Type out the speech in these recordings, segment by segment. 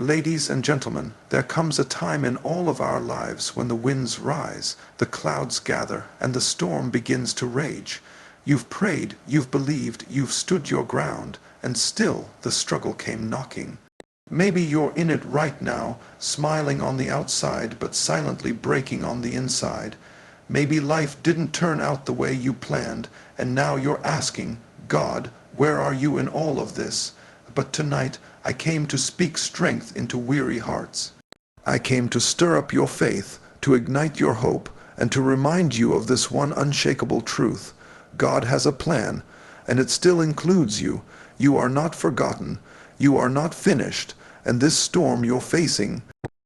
Ladies and gentlemen, there comes a time in all of our lives when the winds rise, the clouds gather, and the storm begins to rage. You've prayed, you've believed, you've stood your ground, and still the struggle came knocking. Maybe you're in it right now, smiling on the outside but silently breaking on the inside. Maybe life didn't turn out the way you planned, and now you're asking, God, where are you in all of this? But tonight I came to speak strength into weary hearts. I came to stir up your faith, to ignite your hope, and to remind you of this one unshakable truth. God has a plan, and it still includes you. You are not forgotten. You are not finished, and this storm you're facing,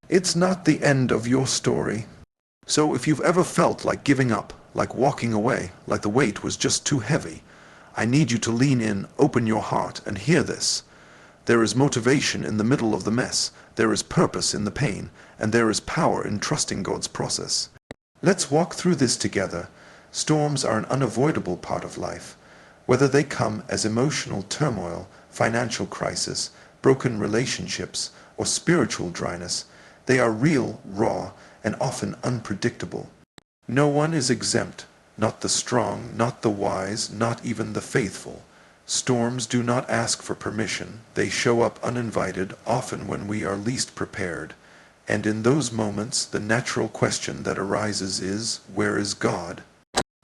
it's not the end of your story. So if you've ever felt like giving up, like walking away, like the weight was just too heavy, I need you to lean in, open your heart, and hear this. There is motivation in the middle of the mess, there is purpose in the pain, and there is power in trusting God's process. Let's walk through this together. Storms are an unavoidable part of life. Whether they come as emotional turmoil, financial crisis, broken relationships, or spiritual dryness, they are real, raw, and often unpredictable. No one is exempt, not the strong, not the wise, not even the faithful. Storms do not ask for permission. They show up uninvited, often when we are least prepared. And in those moments, the natural question that arises is, where is God?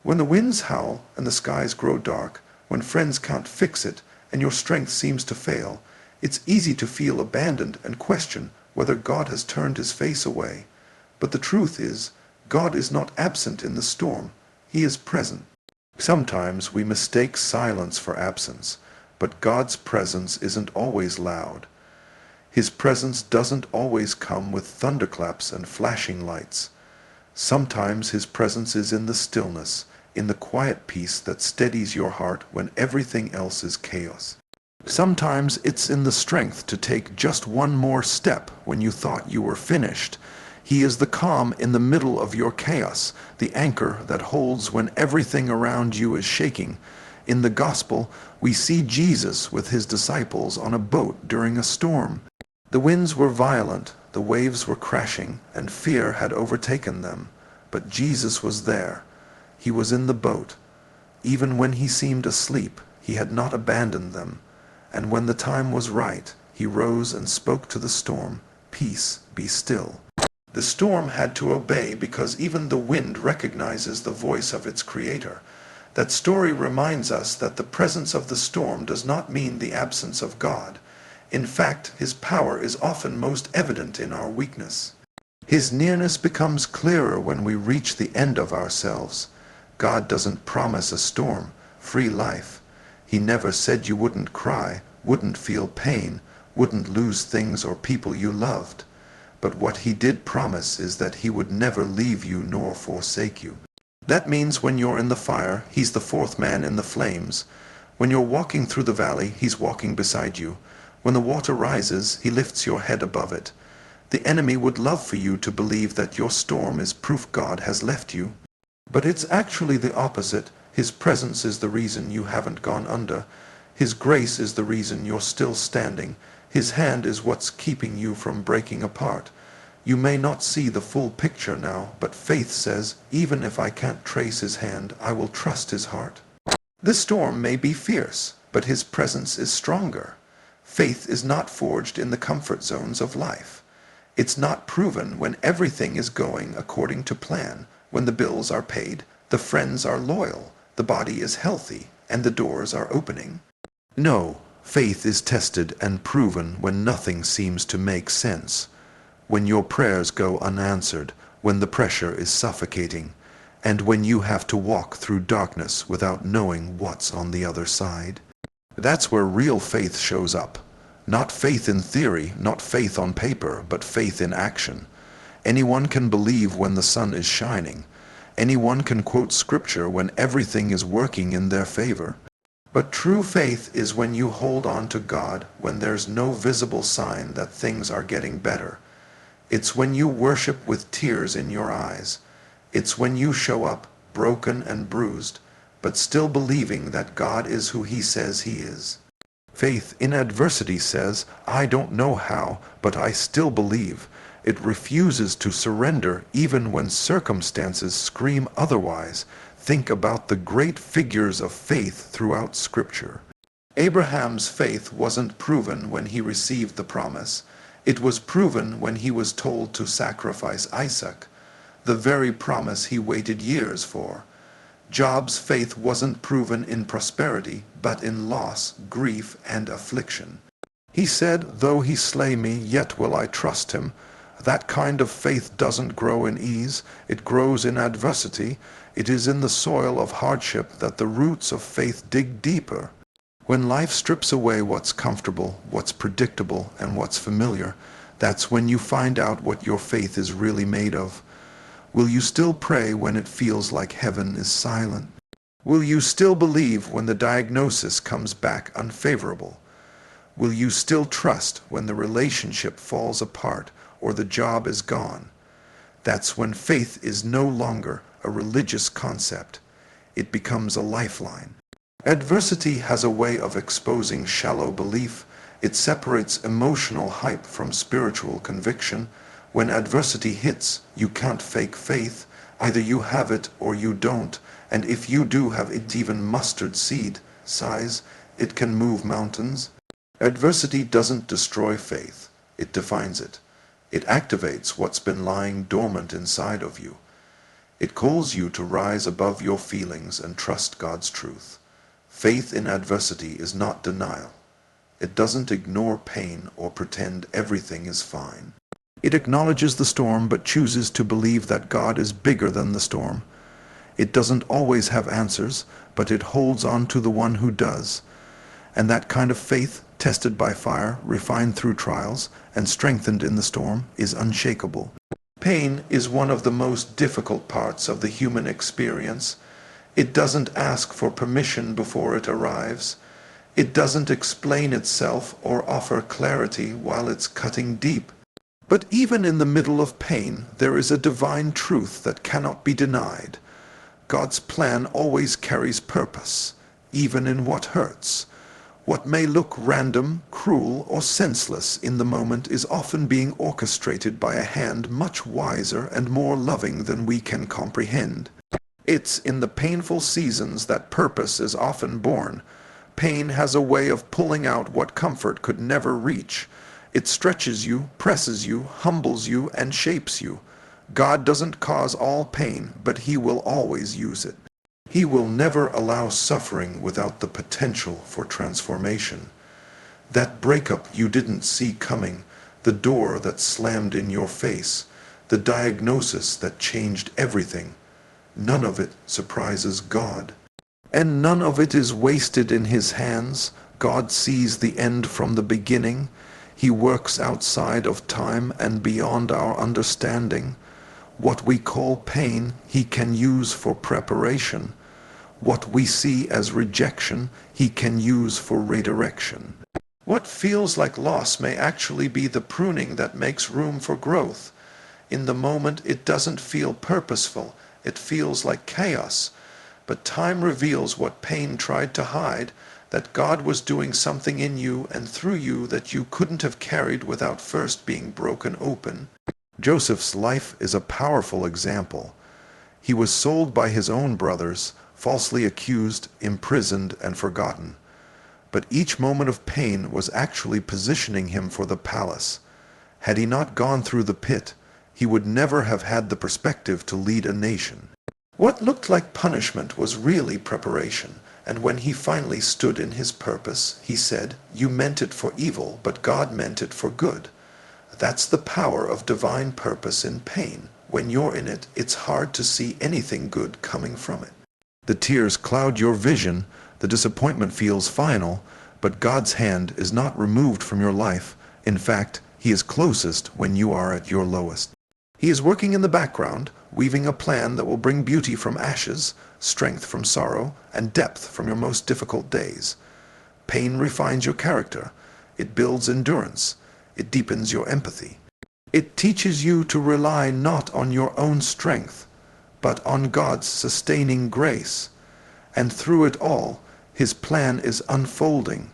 When the winds howl and the skies grow dark, when friends can't fix it and your strength seems to fail, it's easy to feel abandoned and question whether God has turned his face away. But the truth is, God is not absent in the storm. He is present. Sometimes we mistake silence for absence, but God's presence isn't always loud. His presence doesn't always come with thunderclaps and flashing lights. Sometimes his presence is in the stillness, in the quiet peace that steadies your heart when everything else is chaos. Sometimes it's in the strength to take just one more step when you thought you were finished. He is the calm in the middle of your chaos, the anchor that holds when everything around you is shaking. In the gospel, we see Jesus with his disciples on a boat during a storm. The winds were violent, the waves were crashing, and fear had overtaken them. But Jesus was there. He was in the boat. Even when he seemed asleep, he had not abandoned them. And when the time was right, he rose and spoke to the storm, "Peace, be still." The storm had to obey because even the wind recognizes the voice of its creator. That story reminds us that the presence of the storm does not mean the absence of God. In fact, his power is often most evident in our weakness. His nearness becomes clearer when we reach the end of ourselves. God doesn't promise a storm-free life. He never said you wouldn't cry, wouldn't feel pain, wouldn't lose things or people you loved. But what he did promise is that he would never leave you nor forsake you. That means when you're in the fire, he's the fourth man in the flames. When you're walking through the valley, he's walking beside you. When the water rises, he lifts your head above it. The enemy would love for you to believe that your storm is proof God has left you. But it's actually the opposite. His presence is the reason you haven't gone under. His grace is the reason you're still standing. His hand is what's keeping you from breaking apart. You may not see the full picture now, but faith says, even if I can't trace his hand, I will trust his heart. The storm may be fierce, but his presence is stronger. Faith is not forged in the comfort zones of life. It's not proven when everything is going according to plan, when the bills are paid, the friends are loyal, the body is healthy, and the doors are opening. No. Faith is tested and proven when nothing seems to make sense, when your prayers go unanswered, when the pressure is suffocating, and when you have to walk through darkness without knowing what's on the other side. That's where real faith shows up. Not faith in theory, not faith on paper, but faith in action. Anyone can believe when the sun is shining. Anyone can quote scripture when everything is working in their favor. But true faith is when you hold on to God when there's no visible sign that things are getting better. It's when you worship with tears in your eyes. It's when you show up broken and bruised, but still believing that God is who he says he is. Faith in adversity says, I don't know how, but I still believe. It refuses to surrender even when circumstances scream otherwise. Think about the great figures of faith throughout Scripture. Abraham's faith wasn't proven when he received the promise. It was proven when he was told to sacrifice Isaac, the very promise he waited years for. Job's faith wasn't proven in prosperity, but in loss, grief, and affliction. He said, though he slay me, yet will I trust him. That kind of faith doesn't grow in ease, it grows in adversity. It is in the soil of hardship that the roots of faith dig deeper. When life strips away what's comfortable, what's predictable, and what's familiar, that's when you find out what your faith is really made of. Will you still pray when it feels like heaven is silent? Will you still believe when the diagnosis comes back unfavorable? Will you still trust when the relationship falls apart or the job is gone? That's when faith is no longer a religious concept. It becomes a lifeline. Adversity has a way of exposing shallow belief. It separates emotional hype from spiritual conviction. When adversity hits, you can't fake faith. Either you have it or you don't. And if you do have it, even mustard seed size, it can move mountains. Adversity doesn't destroy faith. It defines it. It activates what's been lying dormant inside of you. It calls you to rise above your feelings and trust God's truth. Faith in adversity is not denial. It doesn't ignore pain or pretend everything is fine. It acknowledges the storm but chooses to believe that God is bigger than the storm. It doesn't always have answers, but it holds on to the one who does. And that kind of faith, tested by fire, refined through trials, and strengthened in the storm, is unshakable. Pain is one of the most difficult parts of the human experience. It doesn't ask for permission before it arrives. It doesn't explain itself or offer clarity while it's cutting deep. But even in the middle of pain, there is a divine truth that cannot be denied. God's plan always carries purpose, even in what hurts. What may look random, cruel, or senseless in the moment is often being orchestrated by a hand much wiser and more loving than we can comprehend. It's in the painful seasons that purpose is often born. Pain has a way of pulling out what comfort could never reach. It stretches you, presses you, humbles you, and shapes you. God doesn't cause all pain, but He will always use it. He will never allow suffering without the potential for transformation. That breakup you didn't see coming, the door that slammed in your face, the diagnosis that changed everything, none of it surprises God. And none of it is wasted in His hands. God sees the end from the beginning. He works outside of time and beyond our understanding. What we call pain, He can use for preparation. What we see as rejection, He can use for redirection. What feels like loss may actually be the pruning that makes room for growth. In the moment, it doesn't feel purposeful. It feels like chaos. But time reveals what pain tried to hide, that God was doing something in you and through you that you couldn't have carried without first being broken open. Joseph's life is a powerful example. He was sold by his own brothers, falsely accused, imprisoned, and forgotten. But each moment of pain was actually positioning him for the palace. Had he not gone through the pit, he would never have had the perspective to lead a nation. What looked like punishment was really preparation. And when he finally stood in his purpose, he said, "You meant it for evil, but God meant it for good." That's the power of divine purpose in pain. When you're in it, it's hard to see anything good coming from it. The tears cloud your vision, the disappointment feels final, but God's hand is not removed from your life. In fact, He is closest when you are at your lowest. He is working in the background, weaving a plan that will bring beauty from ashes, strength from sorrow, and depth from your most difficult days. Pain refines your character. It builds endurance. It deepens your empathy. It teaches you to rely not on your own strength, but on God's sustaining grace. And through it all, His plan is unfolding.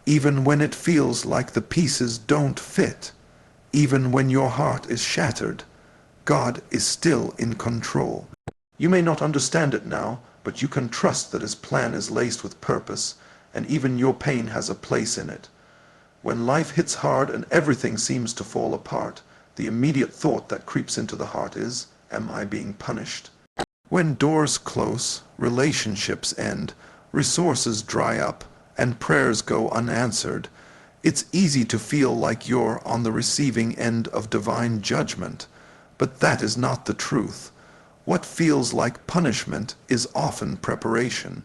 even when it feels like the pieces don't fit, even when your heart is shattered, God is still in control. You may not understand it now, but you can trust that His plan is laced with purpose, and even your pain has a place in it. When life hits hard and everything seems to fall apart, the immediate thought that creeps into the heart is, am I being punished? When doors close, relationships end, resources dry up, and prayers go unanswered, it's easy to feel like you're on the receiving end of divine judgment. But that is not the truth. What feels like punishment is often preparation.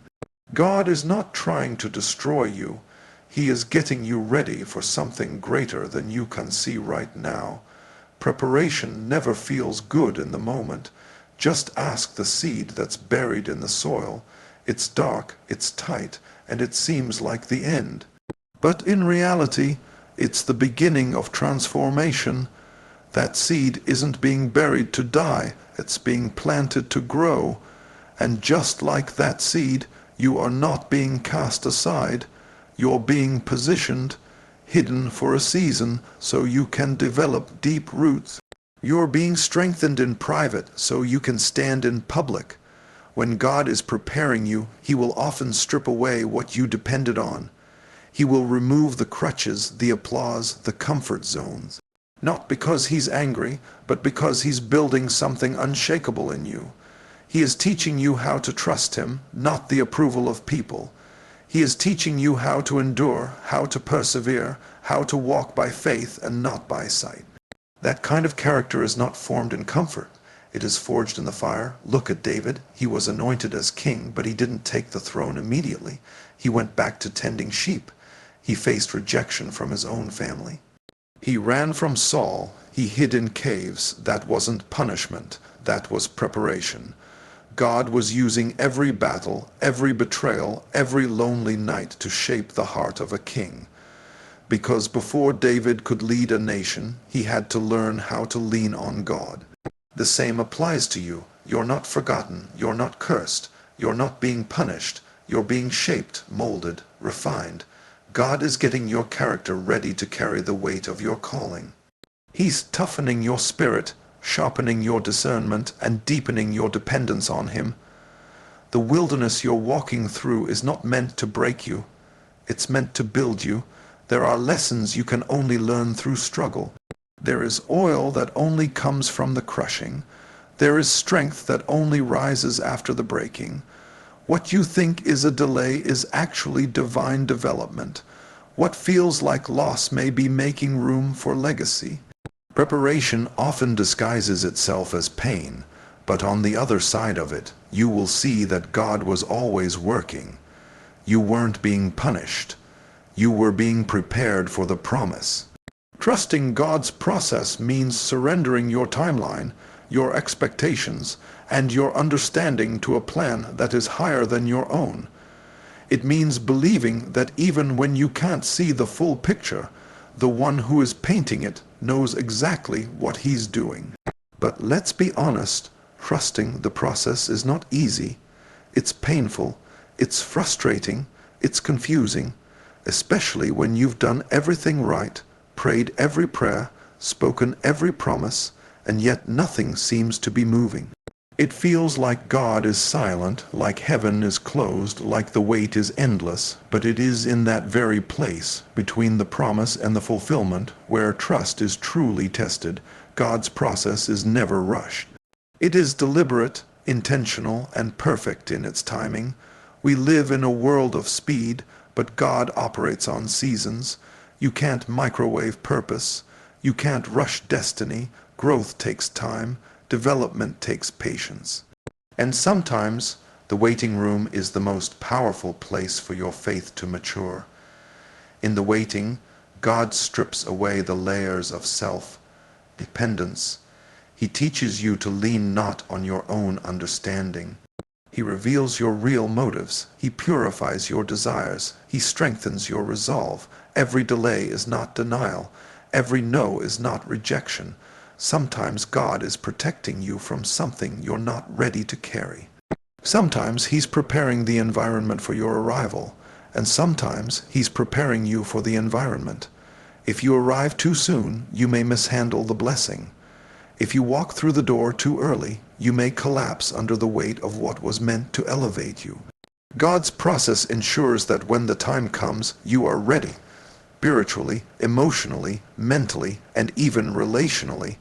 God is not trying to destroy you. He is getting you ready for something greater than you can see right now. Preparation never feels good in the moment. Just ask the seed that's buried in the soil. It's dark, it's tight, and it seems like the end. But in reality, it's the beginning of transformation. That seed isn't being buried to die, it's being planted to grow. And just like that seed, you are not being cast aside. You're being positioned, hidden for a season, so you can develop deep roots. You're being strengthened in private, so you can stand in public. When God is preparing you, He will often strip away what you depended on. He will remove the crutches, the applause, the comfort zones. Not because He's angry, but because He's building something unshakable in you. He is teaching you how to trust Him, not the approval of people. He is teaching you how to endure, how to persevere, how to walk by faith and not by sight. That kind of character is not formed in comfort. It is forged in the fire. Look at David. He was anointed as king, but he didn't take the throne immediately. He went back to tending sheep. He faced rejection from his own family. He ran from Saul. He hid in caves. That wasn't punishment. That was preparation. God was using every battle, every betrayal, every lonely night to shape the heart of a king. Because before David could lead a nation, he had to learn how to lean on God. The same applies to you. You're not forgotten. You're not cursed. You're not being punished. You're being shaped, molded, refined. God is getting your character ready to carry the weight of your calling. He's toughening your spirit, sharpening your discernment, and deepening your dependence on Him. The wilderness you're walking through is not meant to break you. It's meant to build you. There are lessons you can only learn through struggle. There is oil that only comes from the crushing. There is strength that only rises after the breaking. What you think is a delay is actually divine development. What feels like loss may be making room for legacy. Preparation often disguises itself as pain, but on the other side of it, you will see that God was always working. You weren't being punished. You were being prepared for the promise. Trusting God's process means surrendering your timeline, your expectations, and your understanding to a plan that is higher than your own. It means believing that even when you can't see the full picture, the one who is painting it knows exactly what He's doing. But let's be honest, trusting the process is not easy. It's painful, it's frustrating, it's confusing, especially when you've done everything right, prayed every prayer, spoken every promise, and yet nothing seems to be moving. It feels like God is silent, like heaven is closed, like the wait is endless, but it is in that very place, between the promise and the fulfillment, where trust is truly tested. God's process is never rushed. It is deliberate, intentional, and perfect in its timing. We live in a world of speed, but God operates on seasons. You can't microwave purpose. You can't rush destiny. Growth takes time. Development takes patience. And sometimes the waiting room is the most powerful place for your faith to mature. In the waiting, God strips away the layers of self-dependence. He teaches you to lean not on your own understanding. He reveals your real motives. He purifies your desires. He strengthens your resolve. Every delay is not denial. Every no is not rejection. Sometimes God is protecting you from something you're not ready to carry. Sometimes He's preparing the environment for your arrival. and sometimes He's preparing you for the environment. If you arrive too soon, you may mishandle the blessing. If you walk through the door too early, you may collapse under the weight of what was meant to elevate you. God's process ensures that when the time comes, you are ready, spiritually, emotionally, mentally, and even relationally.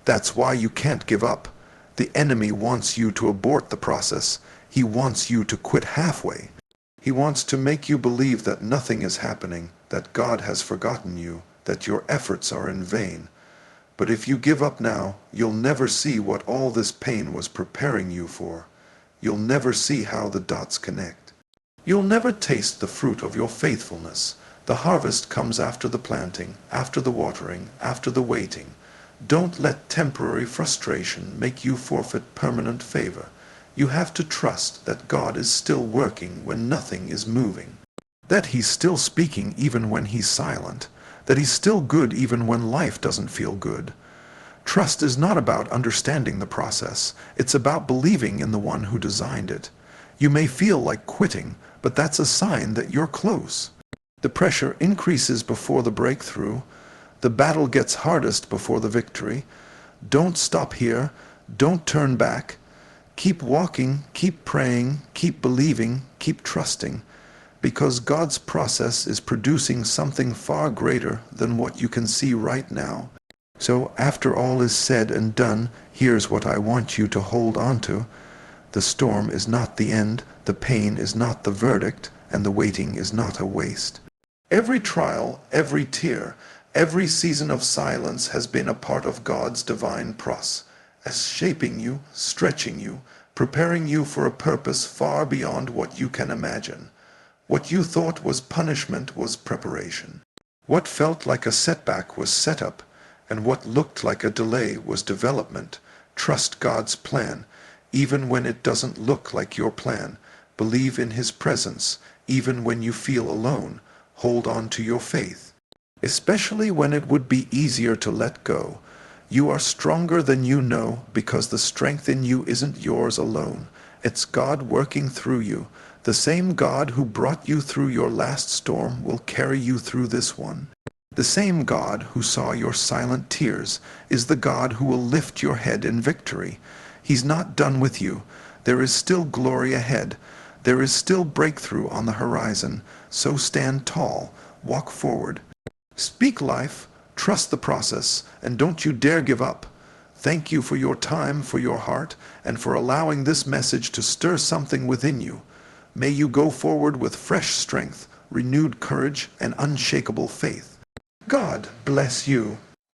That's why you can't give up. The enemy wants you to abort the process. He wants you to quit halfway. He wants to make you believe that nothing is happening, that God has forgotten you, that your efforts are in vain. But if you give up now, you'll never see what all this pain was preparing you for. You'll never see how the dots connect. You'll never taste the fruit of your faithfulness. The harvest comes after the planting, after the watering, after the waiting. Don't let temporary frustration make you forfeit permanent favor. You have to trust that God is still working when nothing is moving, that He's still speaking even when He's silent, that He's still good even when life doesn't feel good. Trust is not about understanding the process. It's about believing in the one who designed it. You may feel like quitting, but that's a sign that you're close. The pressure increases before the breakthrough. The battle gets hardest before the victory. Don't stop here. Don't turn back. Keep walking, keep praying, keep believing, keep trusting, because God's process is producing something far greater than what you can see right now. So after all is said and done, here's what I want you to hold on to. The storm is not the end, the pain is not the verdict, and the waiting is not a waste. Every trial, every tear, every season of silence has been a part of God's divine process, shaping you, stretching you, preparing you for a purpose far beyond what you can imagine. What you thought was punishment was preparation. What felt like a setback was setup, and what looked like a delay was development. Trust God's plan, even when it doesn't look like your plan. Believe in His presence, even when you feel alone. Hold on to your faith, especially when it would be easier to let go. You are stronger than you know, because the strength in you isn't yours alone. It's God working through you. The same God who brought you through your last storm will carry you through this one. The same God who saw your silent tears is the God who will lift your head in victory. He's not done with you. There is still glory ahead. There is still breakthrough on the horizon. So stand tall, walk forward. Speak life, trust the process, and don't you dare give up. Thank you for your time, for your heart, and for allowing this message to stir something within you. May you go forward with fresh strength, renewed courage, and unshakable faith. God bless you.